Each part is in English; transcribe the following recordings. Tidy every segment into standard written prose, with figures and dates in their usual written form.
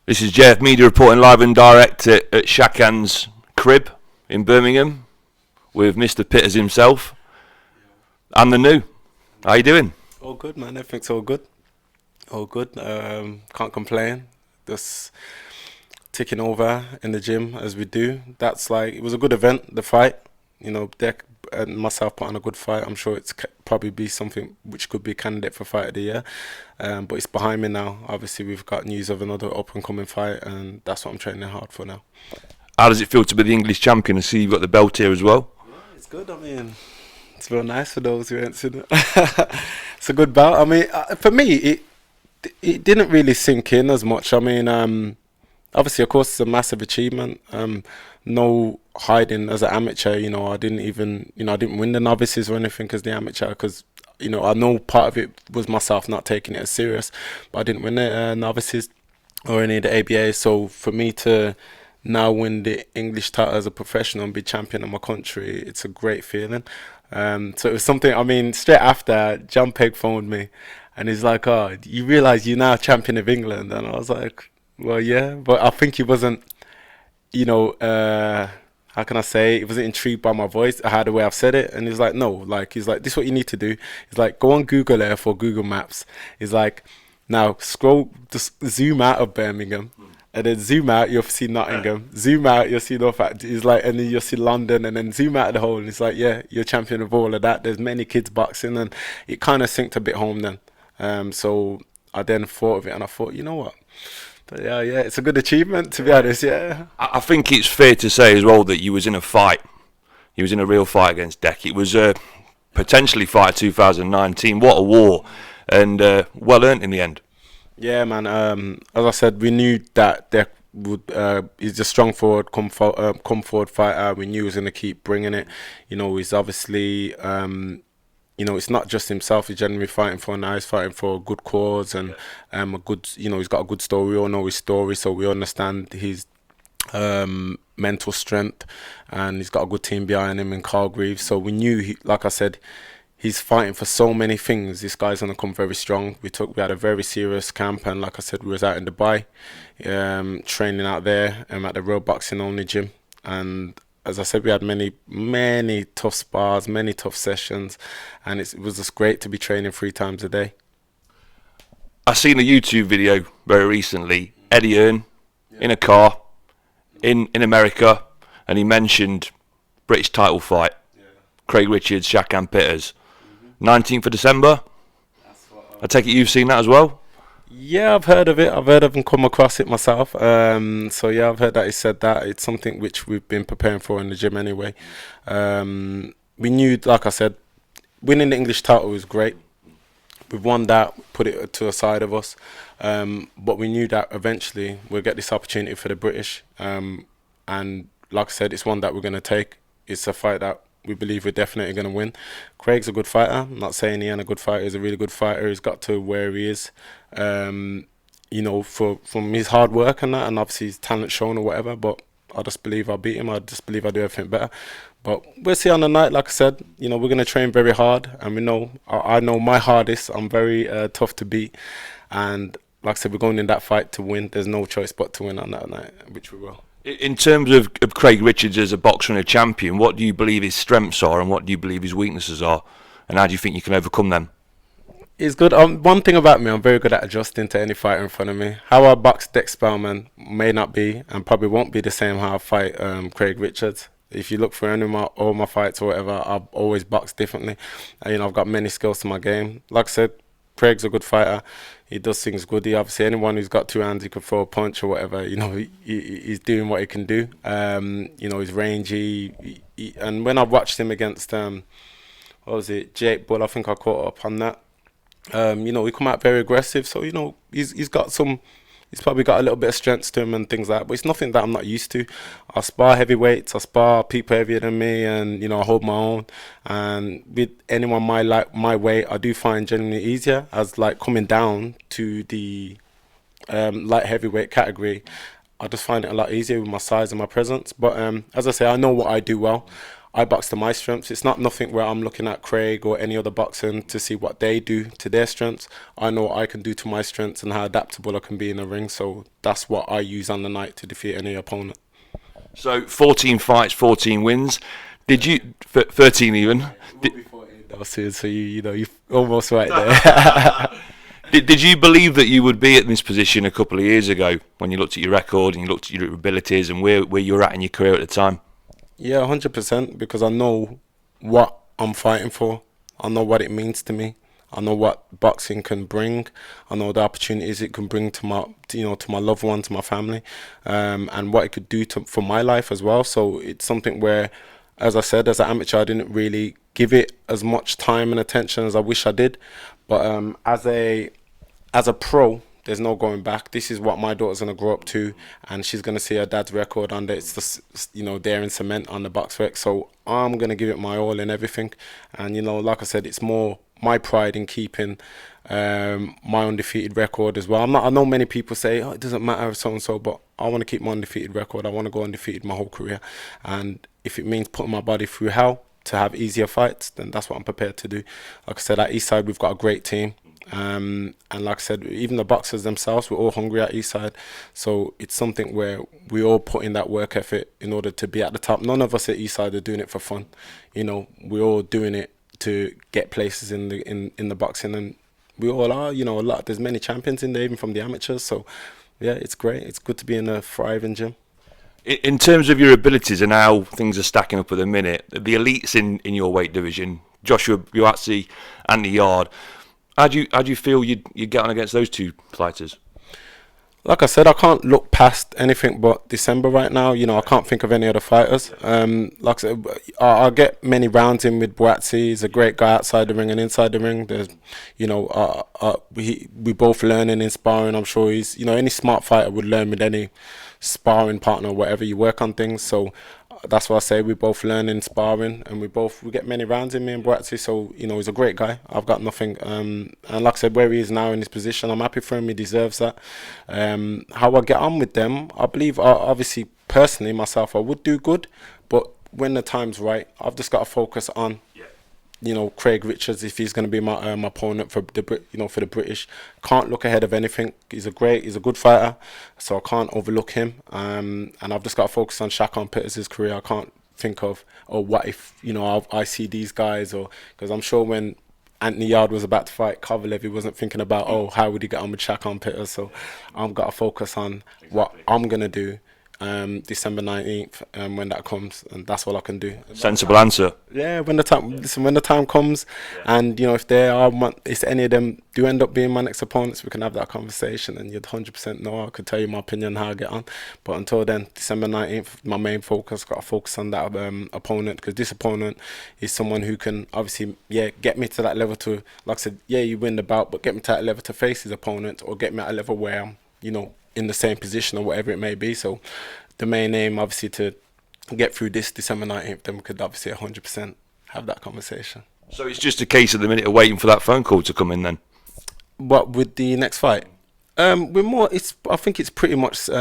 This is Jeff Media reporting live and direct at Shakan's crib in Birmingham with Mr. Pitters himself and the new. How you doing? All good, man. Everything's all good. All good. Can't complain. Just ticking over in the gym as we do. It was a good event, the fight. Deck and myself put on a good fight. I'm sure it's probably be something which could be a candidate for fight of the year. But it's behind me now. Obviously, we've got news of another up-and-coming fight, and that's what I'm training hard for now. How does it feel to be the English champion? I see you've got the belt here as well. Yeah, it's good. I mean, it's real nice for those who ain't seen it. It's a good bout. I mean, for me, it didn't really sink in as much. I mean, obviously, of course, it's a massive achievement. No hiding as an amateur. I didn't win the novices or anything as the amateur because, I know part of it was myself not taking it as serious, but I didn't win the novices or any of the ABA. So for me to now win the English title as a professional and be champion of my country, it's a great feeling. So it was something, I mean, straight after, John Pegg phoned me and he's like, "Oh, you realise you're now champion of England?" And I was like, "Well, yeah," but I think he wasn't, how can I say, he wasn't intrigued by my voice, how the way I've said it. And he's like, "No," he's like, "This is what you need to do." He's like, "Go on Google Earth or Google Maps." He's like, "Now just zoom out of Birmingham. And then zoom out, you'll see Nottingham. Zoom out, you'll see Norfolk." He's like, and then you'll see London, and then zoom out of the whole. And it's like, "Yeah, you're champion of all of that." There's many kids boxing, and it kind of synced a bit home then. So I then thought of it, and I thought, you know what? But yeah, it's a good achievement, to be honest. Yeah. I think it's fair to say as well that you was in a fight. You was in a real fight against Deck. It was potentially fight 2019. What a war, and well earned in the end. Yeah, man. As I said, we knew that Deck would. He's a strong forward, come forward fighter. We knew he was going to keep bringing it. He's obviously. It's not just himself. He's generally fighting for now. He's fighting for a good cause and a good. He's got a good story. We all know his story, so we understand his mental strength, and he's got a good team behind him in Carl Greaves. So we knew, like I said, he's fighting for so many things. This guy's gonna come very strong. We had a very serious camp, and like I said, we was out in Dubai, training out there at the Road Boxing Only gym. And as I said, we had many tough spars, many tough sessions, and it was just great to be training 3 times a day. I seen a YouTube video very recently. Eddie Hearn in a car in America, and he mentioned British title fight. Craig Richards, Shakan Pitters. 19th of December. I take it you've seen that as well? Yeah, I've heard of it. I've heard of him, come across it myself. So yeah, I've heard that he said that. It's something which we've been preparing for in the gym anyway. We knew, like I said, winning the English title was great. We've won that, put it to a side of us. But we knew that eventually we'll get this opportunity for the British. And like I said, it's one that we're going to take. It's a fight that we believe we're definitely going to win. Craig's a good fighter. I'm not saying he ain't a good fighter. He's a really good fighter. He's got to where he is, from his hard work and that, and obviously his talent shown or whatever. But I just believe I'll beat him. I just believe I'll do everything better. But we'll see on the night. Like I said, we're going to train very hard, and I know my hardest. I'm very tough to beat, and like I said, we're going in that fight to win. There's no choice but to win on that night, which we will. In terms of Craig Richards as a boxer and a champion, what do you believe his strengths are and what do you believe his weaknesses are? And how do you think you can overcome them? He's good. One thing about me, I'm very good at adjusting to any fighter in front of me. How I box Deck Spellman may not be and probably won't be the same how I fight Craig Richards. If you look for all my fights or whatever, I've always boxed differently. I've got many skills to my game. Like I said, Craig's a good fighter. He does things good. Obviously, anyone who's got 2 hands, he can throw a punch or whatever. He's doing what he can do. He's rangy. And when I watched him against, Jake Bull, I think I caught up on that. He come out very aggressive. So, he's probably got a little bit of strength to him and things like that. But it's nothing that I'm not used to. I spar heavyweights. I spar people heavier than me, and I hold my own. And with anyone my weight, I do find generally easier as coming down to the light heavyweight category. I just find it a lot easier with my size and my presence. But as I say, I know what I do well. I box to my strengths. It's not nothing where I'm looking at Craig or any other boxing to see what they do to their strengths. I know what I can do to my strengths and how adaptable I can be in the ring. So that's what I use on the night to defeat any opponent. So 14 fights, 14 wins. Did you 13 even? So you're almost right there. Did you believe that you would be at this position a couple of years ago when you looked at your record and you looked at your abilities and where you were at in your career at the time? Yeah, 100%, because I know what I'm fighting for. I know what it means to me. I know what boxing can bring. I know the opportunities it can bring to my, to my loved ones, my family, and what it could do for my life as well. So it's something where, as I said, as an amateur, I didn't really give it as much time and attention as I wish I did. But as a pro, there's no going back. This is what my daughter's gonna grow up to, and she's gonna see her dad's record under. It's just there in cement on the box rec. So I'm gonna give it my all in everything, and like I said, it's more my pride in keeping my undefeated record as well. I know many people say, oh, it doesn't matter so and so, but I want to keep my undefeated record. I want to go undefeated my whole career, and if it means putting my body through hell to have easier fights, then that's what I'm prepared to do. Like I said, at Eastside we've got a great team. And like I said, even the boxers themselves, we're all hungry at Eastside. So it's something where we all put in that work effort in order to be at the top. None of us at Eastside are doing it for fun. We're all doing it to get places in the boxing, and we all are. A lot. There's many champions in there, even from the amateurs. So yeah, it's great. It's good to be in a thriving gym. In terms of your abilities and how things are stacking up at the minute, the elites in your weight division, Joshua Buatsi, Anthony Yard. How do you feel you get on against those two fighters? Like I said, I can't look past anything but December right now. I can't think of any other fighters. Like I said, I get many rounds in with Buatsi. He's a great guy outside the ring and inside the ring. There's, we both learn and inspiring. I'm sure he's, any smart fighter would learn with any sparring partner or whatever. You work on things. So that's why I say we both learn in sparring, and we get many rounds in, me and Buatsi. So he's a great guy. I've got nothing. And like I said, where he is now in his position, I'm happy for him. He deserves that. How I get on with them, I believe, obviously personally myself, I would do good, but when the time's right, I've just got to focus on Craig Richards, if he's going to be my opponent for the British. Can't look ahead of anything. He's a good fighter, so I can't overlook him. And I've just got to focus on Shakan Peters' career. I can't think of, what if I see these guys, or because I'm sure when Anthony Yard was about to fight Kovalev, he wasn't thinking about how would he get on with Shakan Peters. So I've got to focus on what I'm gonna do. December 19th, when that comes, and that's all I can do. Sensible answer. Yeah, when the time comes, and if any of them do end up being my next opponents, we can have that conversation, and you'd 100% know. I could tell you my opinion on how I get on, but until then, December 19th, my main focus, got to focus on that opponent, because this opponent is someone who can obviously get me to that level to, like I said, you win the bout, but get me to that level to face his opponent, or get me at a level where I'm in the same position or whatever it may be. So the main aim, obviously, to get through this December 19th, then we could obviously 100% have that conversation. So it's just a case of the minute of waiting for that phone call to come in then? What, with the next fight? We're more. I think it's pretty much set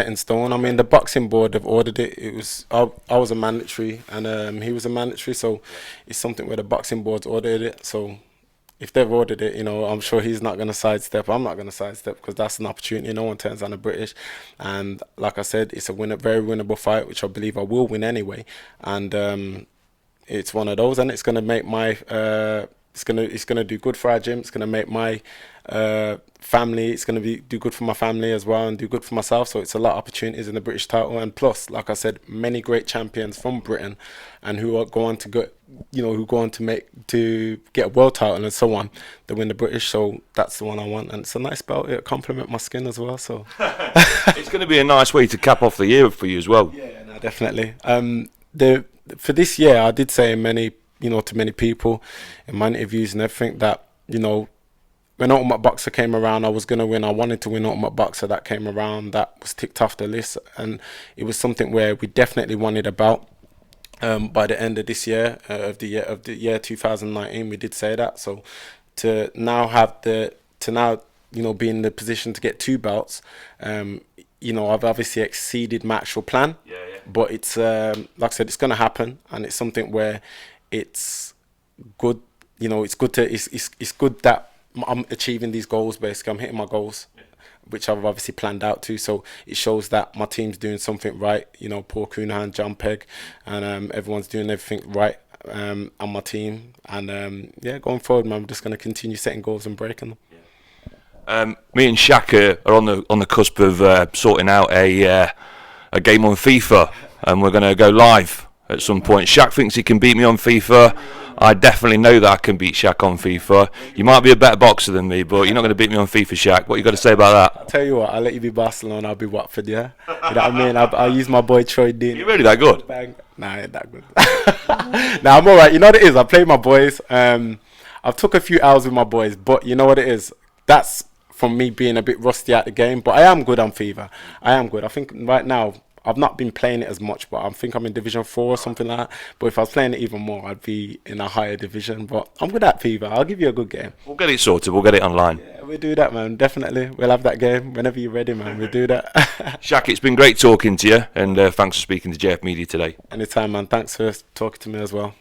in stone. I mean, the boxing board have ordered it. It was I was a mandatory, and he was a mandatory. So it's something where the boxing board's ordered it. So if they've ordered it, I'm sure he's not going to sidestep. I'm not going to sidestep, because that's an opportunity. No one turns down a British. And like I said, it's a very winnable fight, which I believe I will win anyway. And it's one of those, and it's going to make my it's gonna do good for our gym. It's gonna make my family. It's gonna do good for my family as well, and do good for myself. So it's a lot of opportunities in the British title, and plus, like I said, many great champions from Britain, and who go on to get a world title and so on. They win the British, so that's the one I want, and it's a nice belt. It'll complement my skin as well. So it's going to be a nice way to cap off the year for you as well. Yeah, no, definitely. For this year, I did say to many people in my interviews and everything that, when Ultimate Boxer came around, I was going to win. I wanted to win Ultimate Boxer. That came around. That was ticked off the list. And it was something where we definitely wanted a belt by the end of this year, of the year 2019. We did say that. So to now be in the position to get two belts, I've obviously exceeded my actual plan. Yeah. But it's like I said, it's gonna happen, and it's something where it's good. You know, it's good to it's good that I'm achieving these goals. Basically, I'm hitting my goals, which I've obviously planned out to. So it shows that my team's doing something right. You know, Paul Coonahan, John Pegg, and everyone's doing everything right on my team. And yeah, going forward, man, I'm just gonna continue setting goals and breaking them. Me and Shaka are on the cusp of sorting out a game on FIFA, and we're going to go live at some point. Shaq thinks he can beat me on FIFA. I definitely know that I can beat Shaq on FIFA. You might be a better boxer than me, but you're not going to beat me on FIFA, Shaq. What you got to say about that? I'll tell you what, I'll let you be Barcelona, I'll be Watford, yeah? You know what I mean? I'll use my boy Troy Dean. You really that good? Bang. Nah, I ain't that good. Nah, I'm alright. You know what it is? I play my boys. I've took a few hours with my boys, but you know what it is? That's from me being a bit rusty at the game, but I am good on FIFA. I am good. I think right now, I've not been playing it as much, but I think I'm in Division 4 or something like that. But if I was playing it even more, I'd be in a higher division. But I'm good at FIFA. I'll give you a good game. We'll get it sorted. We'll get it online. Yeah, we'll do that, man. Definitely. We'll have that game whenever you're ready, man. We'll do that. Shaq, it's been great talking to you, and thanks for speaking to JF Media today. Anytime, man. Thanks for talking to me as well.